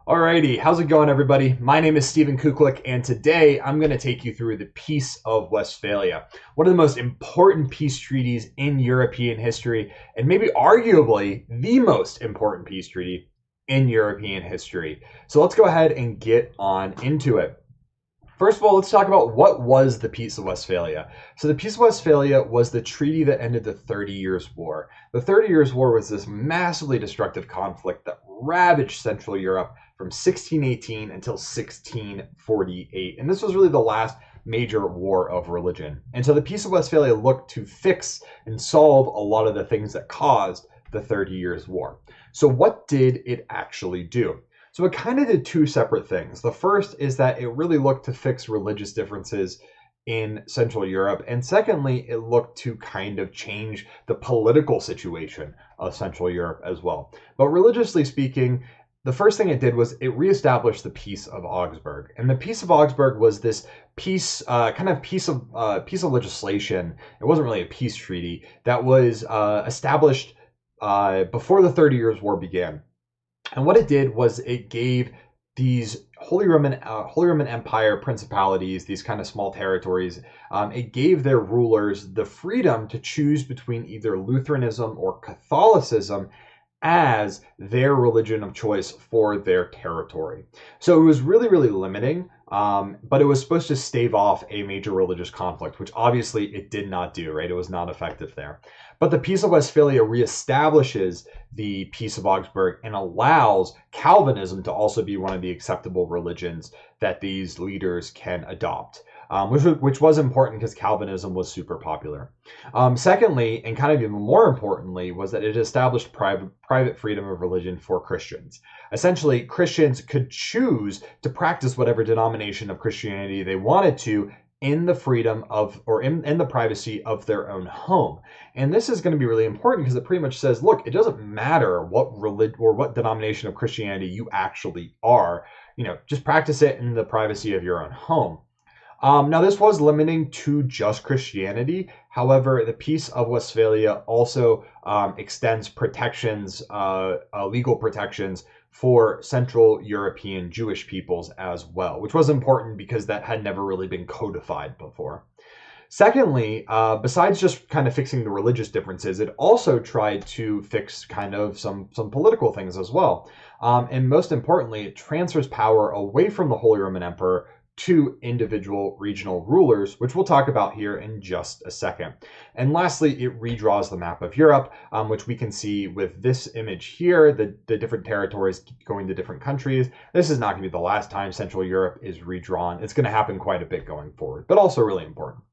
Alrighty, how's it going, everybody? My name is Stephen Kuklik, and today I'm going to take you through the Peace of Westphalia, one of the most important peace treaties in European history, and maybe arguably the most important peace treaty in European history. So let's go ahead and get on into it. First of all, let's talk about what was the Peace of Westphalia. So the Peace of Westphalia was the treaty that ended the 30 Years' War. The 30 Years' War was this massively destructive conflict that ravaged Central Europe from 1618 until 1648. And this was really the last major war of religion. And so the Peace of Westphalia looked to fix and solve a lot of the things that caused the 30 Years' War. So what did it actually do? So it kind of did two separate things. The first is that it really looked to fix religious differences in Central Europe. And secondly, it looked to kind of change the political situation of Central Europe as well. But religiously speaking, the first thing it did was it reestablished the Peace of Augsburg. And the Peace of Augsburg was this piece of legislation. It wasn't really a peace treaty that was established before the 30 Years' War began. And what it did was it gave these Holy Roman Empire principalities, these kind of small territories, it gave their rulers the freedom to choose between either Lutheranism or Catholicism as their religion of choice for their territory. So it was really, really limiting, but it was supposed to stave off a major religious conflict, which obviously it did not do, right? It was not effective there. But the Peace of Westphalia reestablishes the Peace of Augsburg and allows Calvinism to also be one of the acceptable religions that these leaders can adopt. Which was important because Calvinism was super popular. Secondly, and kind of even more importantly, was that it established private freedom of religion for Christians. Essentially, Christians could choose to practice whatever denomination of Christianity they wanted to in the freedom of, or in the privacy of their own home. And this is going to be really important because it pretty much says, look, it doesn't matter what religion or what denomination of Christianity you actually are, just practice it in the privacy of your own home. Now, this was limiting to just Christianity. However, the Peace of Westphalia also extends protections, legal protections for Central European Jewish peoples as well, which was important because that had never really been codified before. Secondly, besides just kind of fixing the religious differences, it also tried to fix kind of some political things as well. And most importantly, it transfers power away from the Holy Roman Emperor to individual regional rulers, which we'll talk about here in just a second. And lastly, it redraws the map of Europe, which we can see with this image here, the different territories going to different countries. This is not going to be the last time Central Europe is redrawn. It's going to happen quite a bit going forward, but also really important.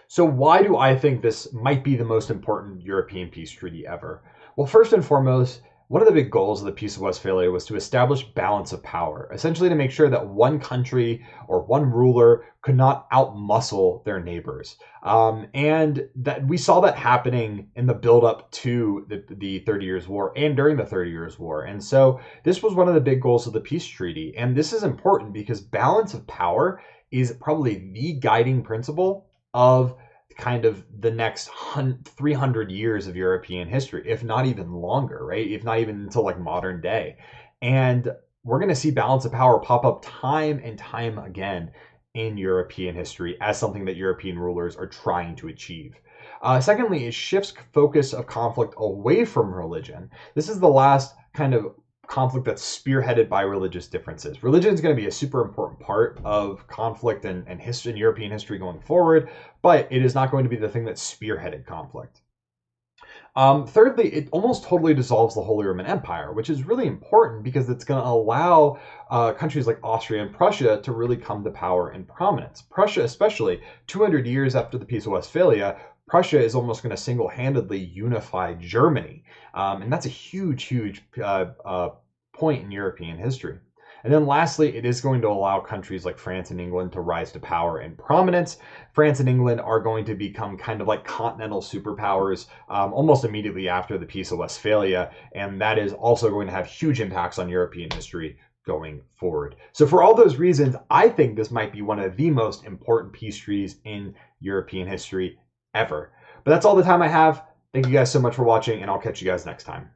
So why do I think this might be the most important European peace treaty ever? Well, first and foremost, one of the big goals of the Peace of Westphalia was to establish balance of power, essentially to make sure that one country or one ruler could not outmuscle their neighbors. And that we saw that happening in the buildup to the 30 Years' War and during the 30 Years' War. And so this was one of the big goals of the peace treaty. And this is important because balance of power is probably the guiding principle of kind of the next 300 years of European history, if not even longer, right? If not even until like modern day. And we're going to see balance of power pop up time and time again in European history as something that European rulers are trying to achieve. Secondly, it shifts focus of conflict away from religion. This is the last kind of conflict that's spearheaded by religious differences. Religion is going to be a super important part of conflict and history, and European history going forward, but it is not going to be the thing that spearheaded conflict. Thirdly, it almost totally dissolves the Holy Roman Empire, which is really important because it's going to allow countries like Austria and Prussia to really come to power and prominence. Prussia, especially 200 years after the Peace of Westphalia, Prussia is almost going to single-handedly unify Germany. And that's a huge point in European history. And then lastly, it is going to allow countries like France and England to rise to power and prominence. France and England are going to become kind of like continental superpowers almost immediately after the Peace of Westphalia. And that is also going to have huge impacts on European history going forward. So for all those reasons, I think this might be one of the most important peace treaties in European history ever. But that's all the time I have. Thank you guys so much for watching, and I'll catch you guys next time.